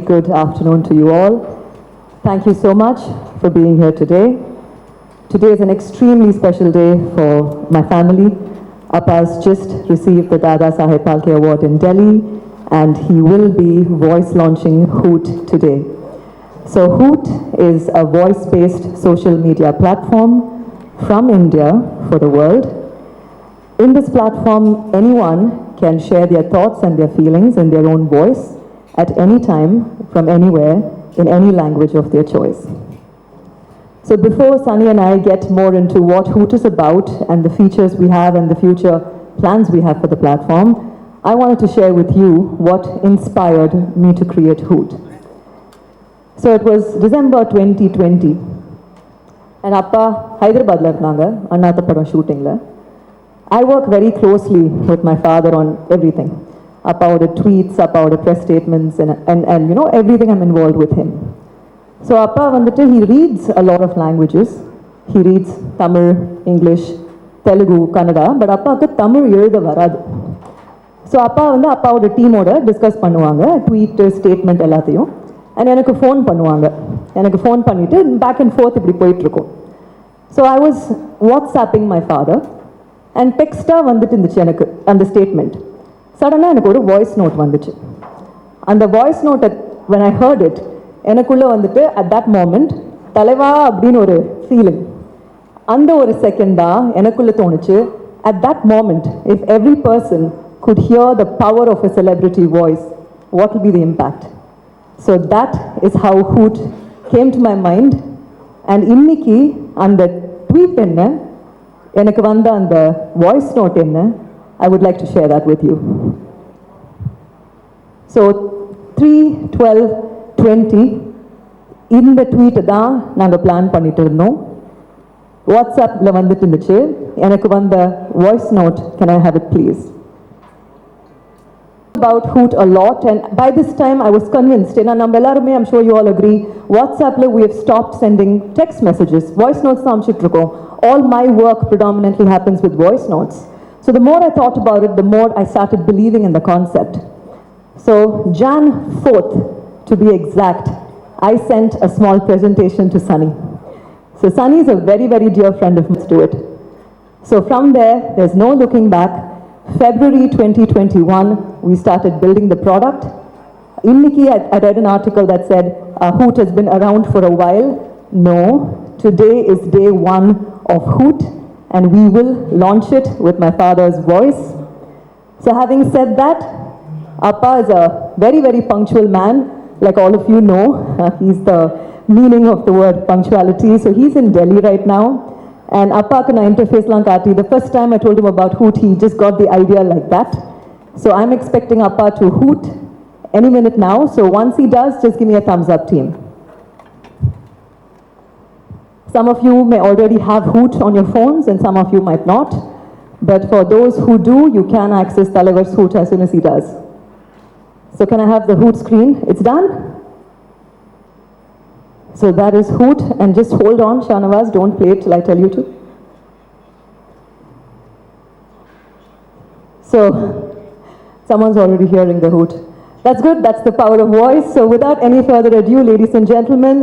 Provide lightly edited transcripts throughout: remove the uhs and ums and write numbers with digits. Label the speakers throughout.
Speaker 1: Good afternoon to you all. Thank you so much for being here today. Today is an extremely special day for my family. Appa's just received the Dada Saheb Phalke Award in Delhi, and he will be voice launching Hoot today. So Hoot is a voice-based social media platform from India for the world. In this platform, anyone can share their thoughts and their feelings in their own voice at any time, from anywhere, in any language of their choice. So before Sunny and I get more into what Hoot is about and the features we have and the future plans we have for the platform, I wanted to share with you what inspired me to create Hoot. So it was December 2020, and Appa Hyderabadla irundanga Annatha Padam shooting la. I work very closely with my father on everything. Appa would tweets, Appa would press statements, and you know, everything I'm involved with him. So Appa vandittu, he reads a lot of languages. He reads Tamil, English, Telugu, Kannada, but Appa Tamil எழுத வராது. So அப்பா வந்து அப்பாவோட டீமோட discuss பண்ணுவாங்க tweet statement எல்லாத்தையும், and எனக்கு phone பண்ணுவாங்க. எனக்கு ஃபோன் பண்ணிவிட்டு பேக் அண்ட் ஃபோர்த் இப்படி போயிட்டுருக்கோம். So I was WhatsApping my father and டெக்ஸ்ட்டாக வந்துட்டு இருந்துச்சு எனக்கு அந்த ஸ்டேட்மெண்ட். சடனாக எனக்கு ஒரு வாய்ஸ் நோட் வந்துச்சு. அந்த வாய்ஸ் நோட்டை when I heard it, எனக்குள்ளே வந்துட்டு at that moment தலைவா அப்படின்னு ஒரு ஃபீலிங். அந்த ஒரு செகண்டாக எனக்குள்ளே தோணுச்சு, at that moment if every person could hear the power of a celebrity voice, what will be the impact? So that is how Hoot came to my mind. And இன்னைக்கு அந்த ட்வீட் என்ன, எனக்கு வந்த அந்த வாய்ஸ் நோட் என்ன, I would like to share that with you. So 3/12/20 இந்த tweet தான் நாங்கள் பிளான் பண்ணிட்டு இருந்தோம். வாட்ஸ்அப்பில் வந்துட்டு இருந்துச்சு. எனக்கு வந்த voice note, can I have it please? About Hoot a lot, and by this time I was convinced, and I'm sure you all agree, WhatsApp we have stopped sending text messages. Voice notes all my work predominantly happens with voice notes. So the more I thought about it, the more I started believing in the concept. So Jan 4th, to be exact, I sent a small presentation to Sunny. So Sunny is a very, very dear friend of mine to it. So from there, there's no looking back. February 2021, we started building the product. Inniki, I read an article that said Hoot has been around for a while. No, today is day one of Hoot, and we will launch it with my father's voice. So having said that, Appa is a very, very punctual man, like all of you know. He's the meaning of the word punctuality. So he's in Delhi right now. And Appa kana interface lankati, the first time I told him about Hoot, he just got the idea like that. So I'm expecting Appa to Hoot any minute now. So once he does, just give me a thumbs up, team. Some of you may already have Hoot on your phones and some of you might not. But for those who do, you can access Talavar's Hoot as soon as he does. So can I have the Hoot screen? It's done? So that is Hoot, and just hold on, Shanawaz, don't play it till I tell you to. So, someone's already hearing the Hoot. That's good, that's the power of voice. So without any further ado, ladies and gentlemen,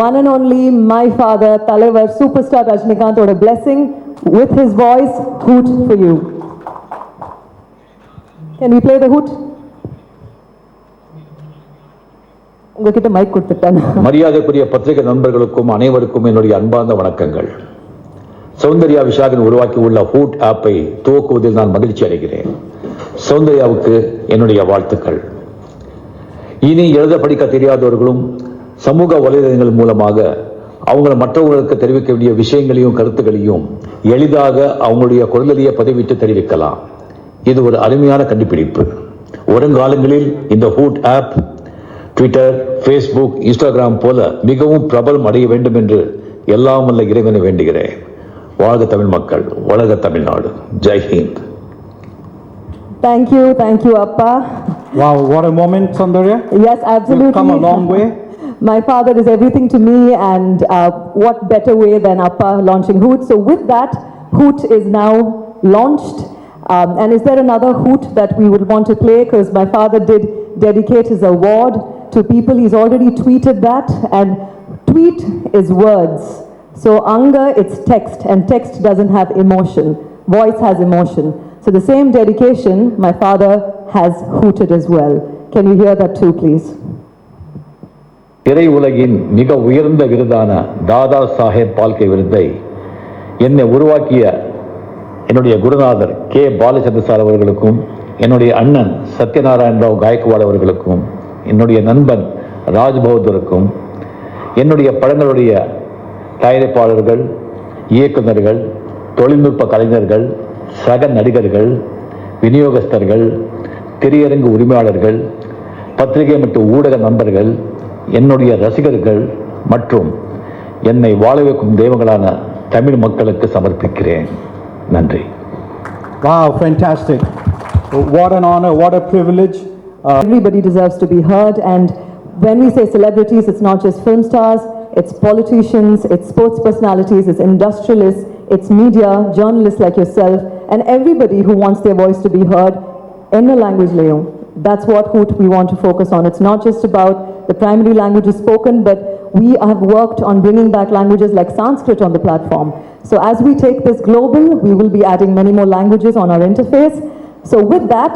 Speaker 1: one and only my father, Talavar superstar Rajinikanth, or a blessing with his voice, Hoot for you. Can we play the Hoot? உங்ககிட்ட mic கொடுத்துட்டேன்.
Speaker 2: மரியாதைக்குரிய பத்திரிகை நண்பர்களுக்கும் அனைவருக்கும் என்னுடைய அன்பார்ந்த வணக்கங்கள். சௌந்தர்யா விஷாகன் உருவாக்கியுள்ள ஹூட் ஆப்பை துவக்குவதில் நான் மகிழ்ச்சி அடைகிறேன். சௌந்தர்யாவுக்கு என்னுடைய வாழ்த்துக்கள். இனி எழுத படிக்க தெரியாதவர்களும் சமூக வலைதளங்கள் மூலமாக அவங்களை மற்றவர்களுக்கு தெரிவிக்க வேண்டிய விஷயங்களையும் கருத்துக்களையும் எளிதாக அவங்களுடைய குரலிலேயே பதிவிட்டு தெரிவிக்கலாம். இது ஒரு அருமையான கண்டுபிடிப்பு. வருங்காலங்களில் இந்த Hoote app Twitter, Facebook, Instagram போல மிகவும் பிரபலம் அடைய வேண்டும் என்று எல்லாம் வல்ல இறைவனை வேண்டுகிறேன். வாழ்க தமிழ் மக்கள், வளர்க Tamil Nadu. Jai Hind.
Speaker 1: Thank you, Appa.
Speaker 3: Wow, what a moment, Soundarya.
Speaker 1: Yes, absolutely.
Speaker 3: You've come a long way.
Speaker 1: My father is everything to me, and what better way than Appa launching Hoot. So with that, Hoot is now launched. And is there another Hoot that we would want to play? Because my father did dedicate his award to people. He's already tweeted that, and tweet is words. So anga, it's text, and text doesn't have emotion. Voice has emotion. So the same dedication my father has hooted as well. Can you hear that too, please?
Speaker 2: திரை உலகின் மிக உயர்ந்த விருதான தாதா சாஹேப் பால்கே விருதை என்னை உருவாக்கிய என்னுடைய குருநாதர் கே பாலச்சந்திர சார் அவர்களுக்கும், என்னுடைய அண்ணன் சத்யநாராயண ராவ் காயக்வாட் அவர்களுக்கும், என்னுடைய நண்பன் ராஜ் பகதூருக்கும், என்னுடைய படங்களுடைய தயாரிப்பாளர்கள், இயக்குநர்கள், தொழில்நுட்ப கலைஞர்கள், சக நடிகர்கள், விநியோகஸ்தர்கள், திரையரங்கு உரிமையாளர்கள், பத்திரிகை மற்றும் ஊடக நண்பர்கள், என்னுடைய ரசிகர்கள் மற்றும் என்னை வாழ வைக்கும் தெய்வங்களான தமிழ் மக்களுக்கு சமர்ப்பிக்கிறேன். நன்றி.
Speaker 3: Wow, fantastic. What an honor, what a privilege.
Speaker 1: Everybody deserves to be heard, and when we say celebrities, it's not just film stars, it's politicians, it's sports personalities, it's industrialists, it's media, journalists like yourself, and everybody who wants their voice to be heard in a language layum. That's what Hoot we want to focus on. It's not just about the primary languages spoken, but we have worked on bringing back languages like Sanskrit on the platform. So as we take this global, we will be adding many more languages on our interface. So with that,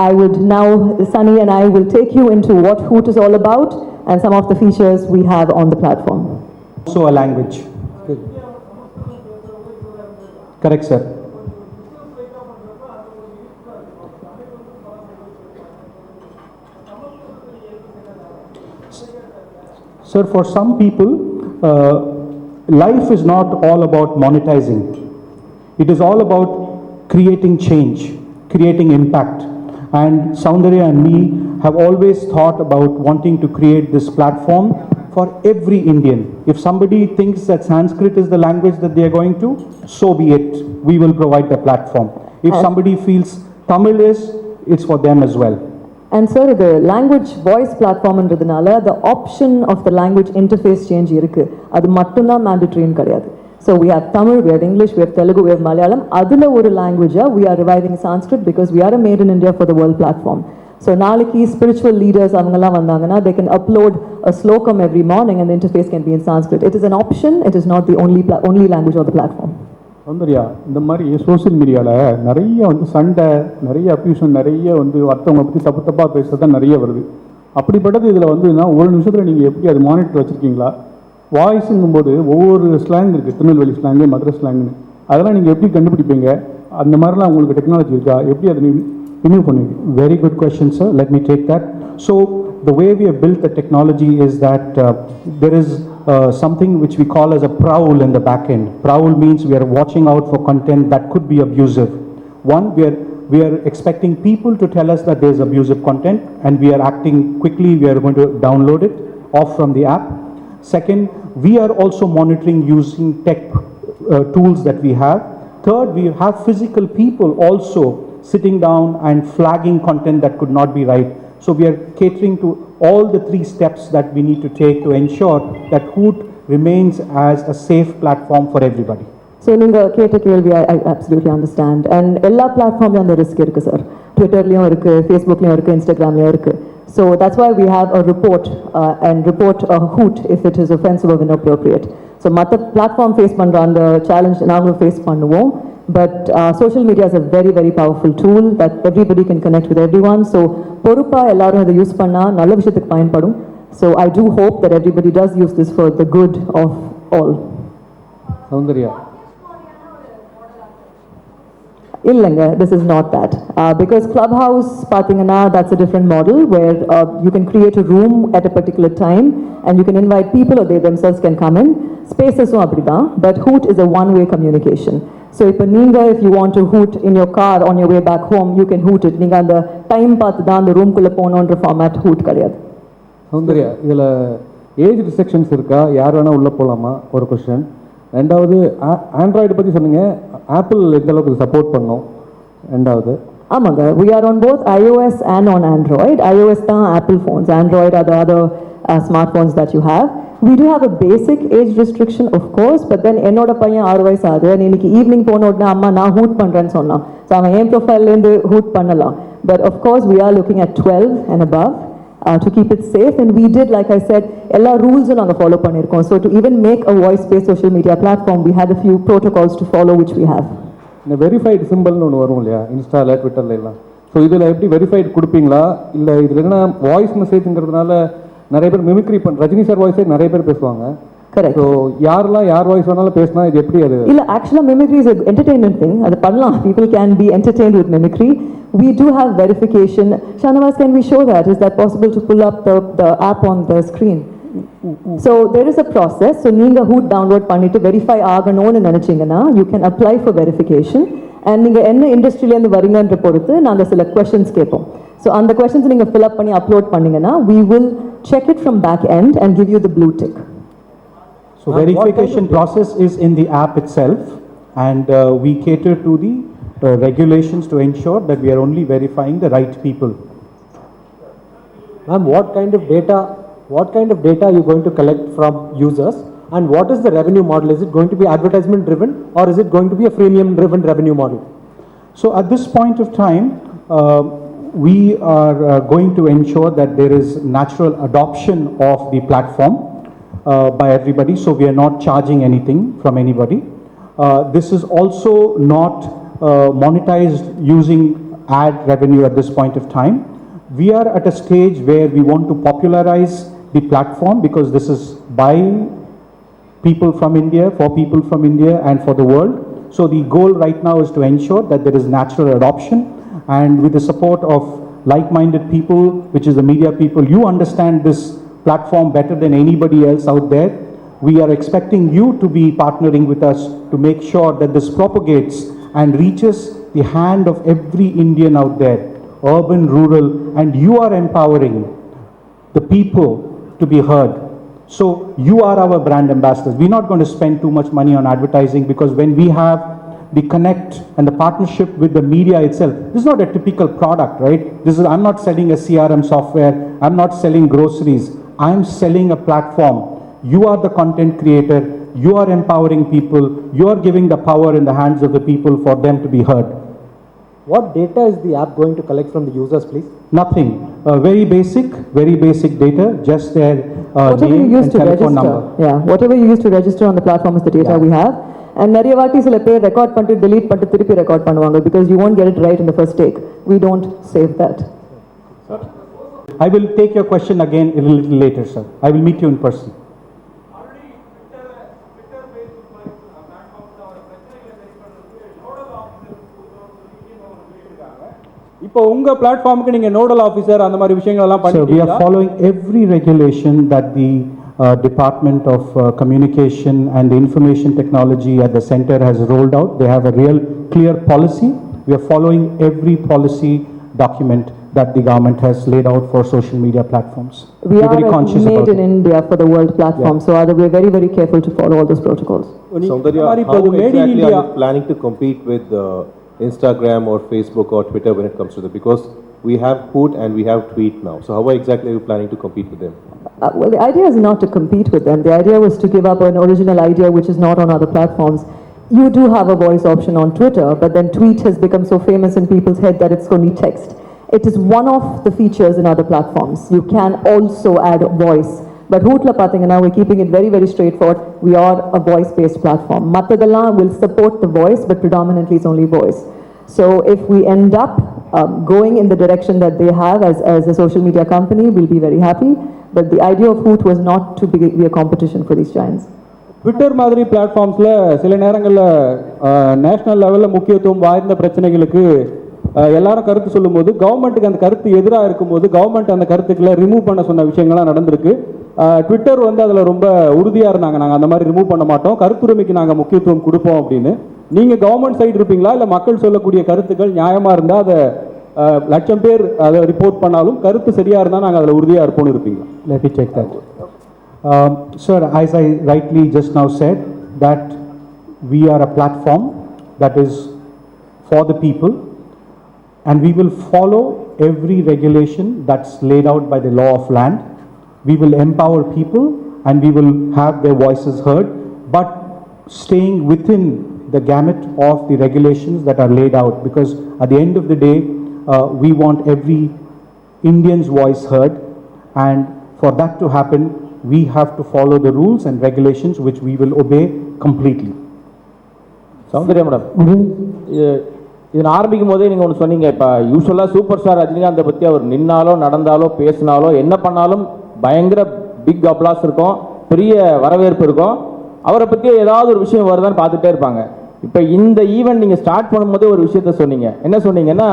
Speaker 1: I would now, Sunny and I will take you into what Hoot is all about and some of the features we have on the platform.
Speaker 3: Also a language. Correct, sir. Sir, for some people, life is not all about monetizing. It is all about creating change, creating impact. And Soundarya and me have always thought about wanting to create this platform for every Indian. If somebody thinks that Sanskrit is the language that they are going to, so be it. We will provide the platform. If somebody feels Tamil is, it's for them as well.
Speaker 1: And sir, the language voice platformன்றதுனால the option of the language interface change இருக்கு. அது மட்டும்தான் mandatory கிடையாது. So we have Tamil, we have English, we have Telugu, we have Malayalam. அதுல ஒரு language we are reviving Sanskrit because we are a made in India for the world platform. So நாளைக்கு spiritual leaders அவங்கெல்லாம் வந்தாங்கன்னா they can upload a slokam every morning and the interface can be in Sanskrit. It is an option, it is not the only language on the platform.
Speaker 4: Soundarya, இந்த மாதிரி social மீடியாவில் நிறைய சண்டை, நிறைய அப்யூஷன், நிறைய அடுத்தவங்களை பற்றி தப்பாக பேசுறது தான் நிறைய வருது. அப்படிப்பட்டது இதில் ஒரு நிமிஷத்தில் நீங்கள் எப்படி அது மானிட்டர் வச்சுருக்கீங்களா? வாய்ஸுங்கும்போது ஒவ்வொரு ஸ்லாங் இருக்குது, திருநெல்வேலி ஸ்லாங்கு, மதுரை ஸ்லாங்னு, அதெல்லாம் நீங்கள் எப்படி கண்டுபிடிப்பீங்க? அந்த மாதிரிலாம் உங்களுக்கு டெக்னாலஜி இருக்கா? எப்படி அதை ரிமூவ் பண்ணுவீங்க?
Speaker 3: Very good question, sir. Let me take that. So the way we have built the technology is that there is something which we call as a prowl in the back end. Prowl means we are watching out for content that could be abusive. One, we are expecting people to tell us that there is abusive content, and we are acting quickly. We are going to download it off from the app. Second, we are also monitoring using tech tools that we have. Third, we have physical people also sitting down and flagging content that could not be right. So we are catering to all the three steps that we need to take to ensure that Hoot remains as a safe platform for everybody.
Speaker 1: So நீங்க கேட்ட கேள்வி I absolutely understand. And எல்லா பிளாட்ஃபார்ம்லயும் அந்த risk இருக்கு sir. ட்விட்டர்லயும் இருக்கு, ஃபேஸ்புக்லயும் இருக்கு, இன்ஸ்டாகிராம்லயும் இருக்கு. So that's why we have a report and report a Hoot if it is offensive or inappropriate. So மற்ற பிளாட்ஃபார்ம் ஃபேஸ் பண்ற அந்த சேலஞ்ச் நாங்களும் ஃபேஸ் பண்ணுவோம். But social media is a very, very powerful tool that everybody can connect with everyone. So பொறுப்பா எல்லாரும் அதை use பண்ணா நல்ல விஷயத்துக்கு பயன்படும். So I do hope that everybody does use this for the good of all.
Speaker 4: Soundarya,
Speaker 1: இல்லைங்க, this is not that. Because Clubhouse, பார்த்தீங்கன்னா, that's a different model where you can create a room at a particular time and you can invite people or they themselves can come in. Spaces-உம் அப்படிதான், but Hoot is a one-way communication. So இப்போ நீங்க if you want to hoot in your car on your way back home, you can hoot it. நீங்க அந்த time பார்த்து தான் அந்த ரூம்குள்ளே போகணுன்ற ஃபார்மேட் Hoot கிடையாது.
Speaker 4: சௌந்தர்யா, இதில் ஏஜ் ரிஸ்ட்ரிக்ஷன்ஸ் இருக்கா? யார் வேணால் உள்ளே போகலாமா? ஒரு கொஸ்டின். ரெண்டாவது, ஆண்ட்ராய்டு பற்றி சொன்னீங்க, ஆப்பிள் எந்த அளவுக்கு சப்போர்ட் பண்ணோம்? ரெண்டாவது,
Speaker 1: ஆமாங்க, we are on both iOS and on Android. iOS தான் Apple phones, Android are the other smartphones that you have. We do have a basic age restriction, of course, but then என்னோட பையன் 6 வயசு ஆகுது. இன்னைக்கு evening போன உடனே அம்மா நான் ஹூட் பண்ணுறேன்னு சொன்னான். ஸோ அவன் என் ப்ரொஃபைல்லேருந்து ஹூட் பண்ணலாம். But of course we are looking at 12 and above. to keep it safe. And we did, like I said, all rules are follow pannirkom. So to even make a voice-based social media platform, we had a few protocols to follow, which we have.
Speaker 4: இந்த verified சிம்பிள்னு ஒன்று வரும் இல்லையா இன்ஸ்டாவில் ட்விட்டரில் எல்லாம். So இதில் எப்படி verified கொடுப்பீங்களா இல்லை இதில் என்ன வாய்ஸ் மெசேஜ்ங்கிறதுனால நிறைய பேர் மிமிக்ரி ரஜினி சார் வாய்ஸே நிறைய பேர் பேசுவாங்க.
Speaker 1: Correct.
Speaker 4: ஸோ யாரெல்லாம் யார் வாய்ஸ் வேணாலும் பேசினா இது எப்படி அது?
Speaker 1: இல்ல, actually mimicry is an entertainment thing. அது பண்ணலாம். People can be entertained with mimicry. We do have verification. Shanavas, can we show that? Is that possible to pull up the app on the screen? So there is a process. So நீங்க Hoot download பண்ணிட்டு verify ஆகணும்னு நினைச்சீங்கன்னா you can apply for verification. And நீங்க என்ன இண்டஸ்ட்ரியில இருந்து வரீங்கன்ற பொறுத்து நாங்க சில questions கேட்போம். So அந்த questions நீங்க fill up பண்ணி upload பண்ணீங்கன்னா we will check it from back end and give you the blue tick.
Speaker 3: So verification process is in the app itself, and we cater to the regulations to ensure that we are only verifying the right people.
Speaker 5: Ma'am, what kind of data are you going to collect from users, and what is the revenue model? Is it going to be advertisement driven, or is it going to be a freemium driven revenue model?
Speaker 3: So at this point of time, we are going to ensure that there is natural adoption of the platform by everybody, so we are not charging anything from anybody. This is also not monetized using ad revenue at this point of time. We are at a stage where we want to popularize the platform because this is by people from India, for people from India and for the world. So the goal right now is to ensure that there is natural adoption, and with the support of like-minded people, which is the media people, you understand this platform better than anybody else out there. We are expecting you to be partnering with us to make sure that this propagates and reaches the hand of every Indian out there, urban, rural, and you are empowering the people to be heard. So you are our brand ambassadors. We're not going to spend too much money on advertising, because when we have the connect and the partnership with the media itself, this is not a typical product, right? I'm not selling a CRM software. I'm not selling groceries. I'm selling a platform. You are the content creator. You are empowering people. You are giving the power in the hands of the people for them to be heard.
Speaker 5: What data is the app going to collect from the users, please?
Speaker 3: Nothing. Very basic data, just their
Speaker 1: Whatever you
Speaker 3: name
Speaker 1: use
Speaker 3: and
Speaker 1: to
Speaker 3: telephone
Speaker 1: register.
Speaker 3: number.
Speaker 1: Yeah, whatever you use to register on the platform is the data we have. And நிறைய வாட்டி சில பேர் record பண்ணிட்டு delete பண்ணிட்டு திருப்பி record பண்ணுவாங்க, because you won't get it right in the first take. We don't save that.
Speaker 3: I will take your question again a little later, sir. I will meet you in person.
Speaker 4: இப்போ உங்க பிளாட்ஃபார்முக்கு நீங்க nodal officer அந்த மாதிரி விஷயங்கள் எல்லாம்
Speaker 3: So we
Speaker 4: பண்ணிட்டீங்களா?
Speaker 3: are following every regulation that the Department of Communication and the Information Technology at the center has rolled out. They have a real clear policy. We are following every policy document that the government has laid out for social media platforms.
Speaker 1: We
Speaker 3: We're very
Speaker 1: are
Speaker 3: conscious
Speaker 1: made
Speaker 3: about
Speaker 1: in
Speaker 3: it.
Speaker 1: India for the world platform, so we're very careful to follow all those protocols.
Speaker 4: நீ-
Speaker 6: Saundarya,
Speaker 4: இந்த மாதிரி இப்போ
Speaker 6: how
Speaker 4: அது made in
Speaker 6: exactly
Speaker 4: India.
Speaker 6: are you planning to compete with Instagram or Facebook or Twitter when it comes to that? Because we have Hoot and we have Tweet now. So how exactly are you planning to compete with them?
Speaker 1: Well, the idea is not to compete with them. The idea was to give up an original idea which is not on other platforms. You do have a voice option on Twitter, but then Tweet has become so famous in people's head that it's only text. It is one of the features in other platforms. You can also add voice. But Hootla pathina, we're keeping it very straightforward. We are a voice-based platform. Matadala will support the voice, but predominantly it's only voice. So if we end up going in the direction that they have as a social media company, we'll be very happy. But the idea of Hoot was not to be a competition for these giants.
Speaker 4: Twitter மாதிரி பிளாட்ஃபார்ம்ஸில் சில நேரங்களில் national லெவலில் முக்கியத்துவம் வாய்ந்த பிரச்சனைகளுக்கு எல்லாரும் கருத்து சொல்லும்போது கவர்மெண்ட்டுக்கு அந்த கருத்து எதிராக இருக்கும்போது கவர்மெண்ட் அந்த கருத்துக்களை ரிமூவ் பண்ண சொன்ன விஷயங்கள்லாம் நடந்திருக்கு. ட்விட்டர் வந்து அதில் ரொம்ப உறுதியாக இருந்தாங்க, நாங்கள் அந்த மாதிரி ரிமூவ் பண்ண மாட்டோம், கருத்துரிமைக்கு நாங்கள் முக்கியத்துவம் கொடுப்போம் அப்படின்னு. நீங்கள் கவர்மெண்ட் சைடு இருப்பீங்களா, இல்லை மக்கள் சொல்லக்கூடிய கருத்துக்கள் நியாயமாக இருந்தால் அதை லட்சம் பேர் அதை ரிப்போர்ட் பண்ணாலும் கருத்து சரியாக இருந்தால் நாங்கள் அதில் உறுதியாக இருப்போம்னு இருப்பீங்களா?
Speaker 3: Let me take that. Sir, as I rightly just now said, that we are a platform that is for the people, and we will follow every regulation that's laid out by the law of land. We will empower people and we will have their voices heard, but staying within the gamut of the regulations that are laid out, because at the end of the day, we want every Indian's voice heard. And for that to happen, we have to follow the rules and regulations which we will obey completely.
Speaker 7: Soundarya madam, இது ஆரம்பிக்கும் போதே நீங்கள் ஒன்று சொன்னீங்க. இப்போ யூஸ்வலாக super star ரஜினிகாந்தை பற்றி அவர் நின்னாலோ நடந்தாலோ பேசினாலோ என்ன பண்ணாலும் பயங்கர பிக் அப்ளாஸ் இருக்கும், பெரிய வரவேற்பு இருக்கும். அவரை பற்றி ஏதாவது ஒரு விஷயம் வருதான்னு பார்த்துட்டே இருப்பாங்க. இப்போ இந்த ஈவெண்ட் நீங்கள் ஸ்டார்ட் பண்ணும்போதே ஒரு விஷயத்த சொன்னீங்க. என்ன சொன்னீங்கன்னா,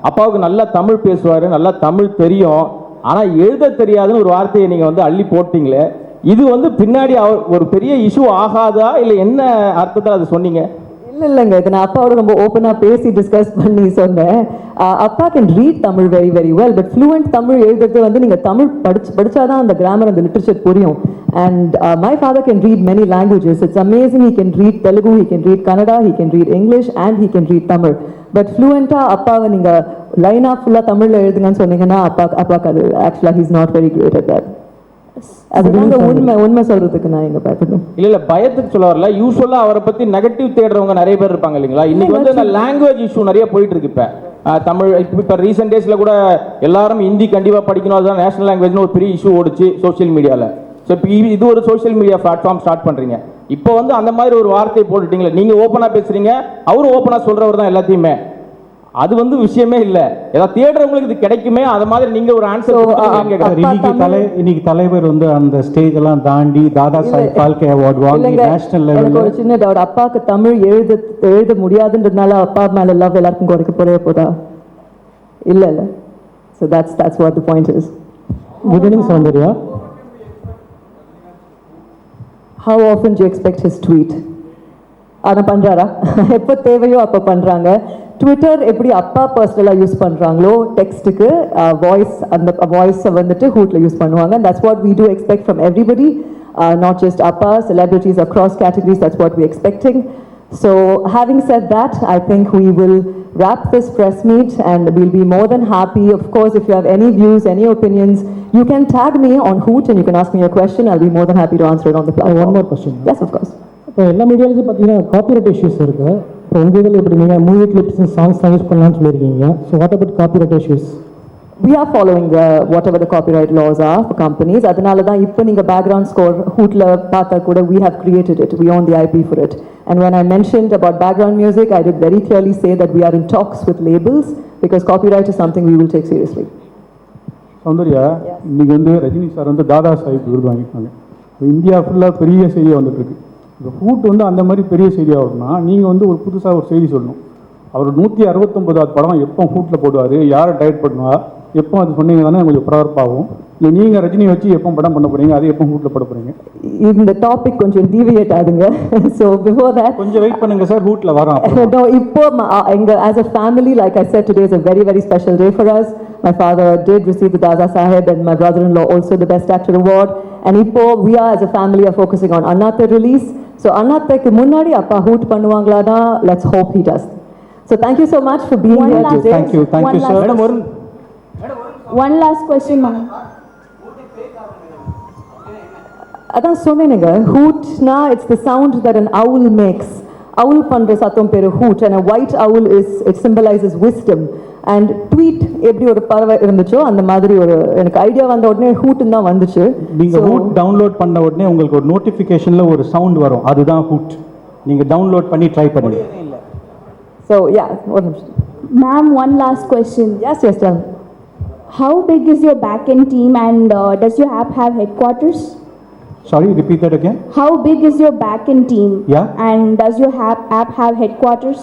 Speaker 7: அப்பாவுக்கு நல்லா தமிழ் பேசுவார், நல்லா தமிழ் தெரியும், ஆனால் எழுத தெரியாதுன்னு ஒரு வார்த்தையை நீங்கள் வந்து அள்ளி போட்டிங்களே. இது வந்து பின்னாடி அவர் ஒரு பெரிய இஷ்யூ ஆகாதா, இல்லை என்ன அர்த்தத்தில் அது சொன்னீங்க?
Speaker 1: இல்லைங்க, இது நான் அப்பாவோட ரொம்ப ஓப்பனாக பேசி டிஸ்கஸ் பண்ணி சொன்னேன். அப்பா can read Tamil very very well, but fluent Tamil எழுதுறது வந்து நீங்கள் தமிழ் படிச்சாதான் அந்த கிராமர் அந்த லிட்ரேச்சர் புரியும். And my father can read many languages. It's amazing. He can read Telugu, he can read Kannada, he can read English and he can read Tamil. But ஃப்ளூவெண்ட்டாக அப்பாவை நீங்கள் லைனாக ஃபுல்லாக தமிழில் எழுதுங்கன்னு சொன்னீங்கன்னா அப்பாவுக்கு அது ஆக்சுவலாக he's not very great at that. அதுதாங்க உண்மை சொல்றதுக்கு நான் எங்க பயப்படணும்.
Speaker 7: இல்ல பயத்துக்கு சொல்ல வரல. யூஸ்வலா அவரை பத்தி நெகட்டிவ் தேடுறவங்க நிறைய பேர் இருப்பாங்க இல்லைங்களா? இன்னைக்கு வந்து இந்த லாங்குவேஜ் இஷ்யூ நிறைய போயிட்டு இருக்கு. இப்ப தமிழ் இப்ப ரீசெண்ட் டேஸ்ல கூட எல்லாரும் ஹிந்தி கண்டிப்பா படிக்கணும், அதுதான் நேஷனல் லாங்குவேஜ்னு ஒரு பெரிய இஷ்யூ ஓடிச்சு சோசியல் மீடியால. ஸோ இப்போ இது ஒரு சோசியல் மீடியா பிளாட்ஃபார்ம் ஸ்டார்ட் பண்றீங்க. இப்போ வந்து அந்த மாதிரி ஒரு வார்த்தையை போட்டுட்டீங்களா? நீங்க ஓப்பனா பேசுறீங்க, அவரும் ஓப்பனா சொல்றவர் தான் எல்லாத்தையுமே. அது வந்து விஷயமே இல்ல. ஏதாவது தேடுறவங்களுக்கு இது கிடைக்குமே, அது மாதிரி நீங்க ஒரு ஆன்சர்.
Speaker 3: இன்னைக்கு தலைவர் வந்து அந்த ஸ்டேஜ் எல்லாம் தாண்டி தாதா சாஹேப் பால்கே அவார்ட் வாங்கி நேஷனல் லெவல்ல.
Speaker 1: ஒரு சின்ன டவுட், அப்பாவுக்கு தமிழ் எழுத முடியாதுன்றதுனால அப்பா மேல லவ் எல்லாருக்கும் குறைக்க போதா? இல்ல. So that's what the point is.
Speaker 5: Good evening, Soundarya.
Speaker 1: How often do you expect his tweet? அதை பண்றாரா? எப்போ தேவையோ அப்போ பண்றாங்க. ட்விட்டர் எப்படி அப்பா பர்சனலாக யூஸ் பண்ணுறாங்களோ டெக்ஸ்ட்டுக்கு அந்த வாய்ஸை வந்துட்டு ஹூட்டில் யூஸ் பண்ணுவாங்க. That's what we do expect from everybody, not just அப்பா, celebrities across categories. That's what we expecting. So having said that, I think we will wrap this press meet and we'll be more than happy. Of course, if you have any views, any opinions, you can tag me on Hoot and you can ask me a question. I'll be more than happy to answer it on the platform.
Speaker 5: One more question.
Speaker 1: Yes, of course.
Speaker 5: இப்போ எல்லா மீடியாலையும் பார்த்தீங்கன்னா copyright issues இருக்குது. இப்போ உங்கள் இதில் எப்படி நீங்கள் movie clips சாங்ஸ்லாம் யூஸ் பண்ணலாம்னு சொல்லியிருக்கீங்க. So what about copyright issues?
Speaker 1: We are following whatever the copyright laws are for companies. அதனால தான் இப்போ நீங்கள் பேக்ரவுண்ட் ஸ்கோர் ஹூட்டில் பார்த்தா கூட we have created it. We own the IP for it. And when I mentioned about background music, I did very clearly say that we are in talks with labels because copyright is something we will take seriously.
Speaker 4: Soundarya, இன்னைக்கு வந்து Rajini sir வந்து தாதா சாஹிப் விருது வாங்கியிருக்காங்க. India ஃபுல்லாக பெரிய செய்தியாக வந்துட்டு இருக்கு. இப்போ ஹூட் வந்து அந்த மாதிரி பெரிய செய்தியாக வரும்னா நீங்கள் வந்து ஒரு புதுசாக ஒரு செய்தி சொல்லணும். அவர் 169வது படம் எப்போ ஹூட்டில் போடுவார், யாரை டைரக்ட் பண்ணுவா, எப்போ அது சொன்னீங்க தானே கொஞ்சம் பரபரப்பாகும். இல்லை நீங்கள் ரஜினி வச்சு எப்போ படம் பண்ண போகிறீங்க, அது எப்போ ஹூட்டில் போட போகிறீங்க?
Speaker 1: இந்த டாபிக் கொஞ்சம் டீவியேட் ஆகுங்க. ஸோ பிஃபோர் தட்
Speaker 3: கொஞ்சம் வெயிட் பண்ணுங்க சார், ஹூட்டில் வரோம்.
Speaker 1: இப்போ as a family, like I said, today is a very, very special day for us. My father did receive the Dada Saheb and my brother-in-law also the Best Actor Award. And இப்போ we are as a family are focusing on Annatha release. So Annathaக்கு முன்னாடி அப்பா hood பண்ணுவாங்களானா, let's hope he does. So thank you so much for being here today.
Speaker 3: Thank you sir.
Speaker 8: One last question, ma'am.
Speaker 1: அதான் சொன்னேனுங்க, ஹூட்னா it's the sound that an owl makes. owl பண்ற சத்தம் பேரு hoot. and a white owl it symbolizes wisdom. and tweet எப்படி ஒரு பறவை இருந்துச்சோ அந்த மாதிரி ஒரு எனக்கு ஐடியா வந்த உடனே ஹூட்னு தான் வந்துச்சு.
Speaker 3: நீங்க ஹூட் டவுன்லோட் பண்ண உடனே உங்களுக்கு ஒரு நோட்டிஃபிகேஷன்ல ஒரு சவுண்ட் வரும், அதுதான் ஹூட். நீங்க டவுன்லோட் பண்ணி ட்ரை பண்ணுங்க.
Speaker 1: So yeah, one நிமிஷம்.
Speaker 8: Ma'am, one last question.
Speaker 1: Yes, tell me.
Speaker 8: How big is your back-end team and does your app have headquarters?
Speaker 3: Sorry, repeat that again.
Speaker 8: How big is your back-end team?
Speaker 3: Yeah.
Speaker 8: And does your app have headquarters?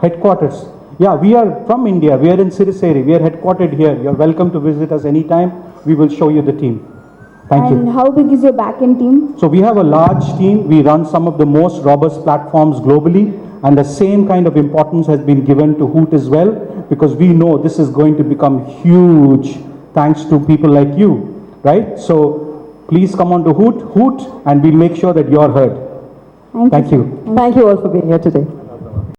Speaker 3: Headquarters. Yeah, we are from India. We are in Siriseri. We are headquartered here. You are welcome to visit us anytime. We will show you the team. Thank you.
Speaker 8: And how big is your back-end team?
Speaker 3: So we have a large team. We run some of the most robust platforms globally, and the same kind of importance has been given to Hoot as well, because we know this is going to become huge thanks to people like you, right? So please come on to Hoot, and we'll make sure that you're heard.
Speaker 8: Thank you.
Speaker 1: Thank you all for being here today.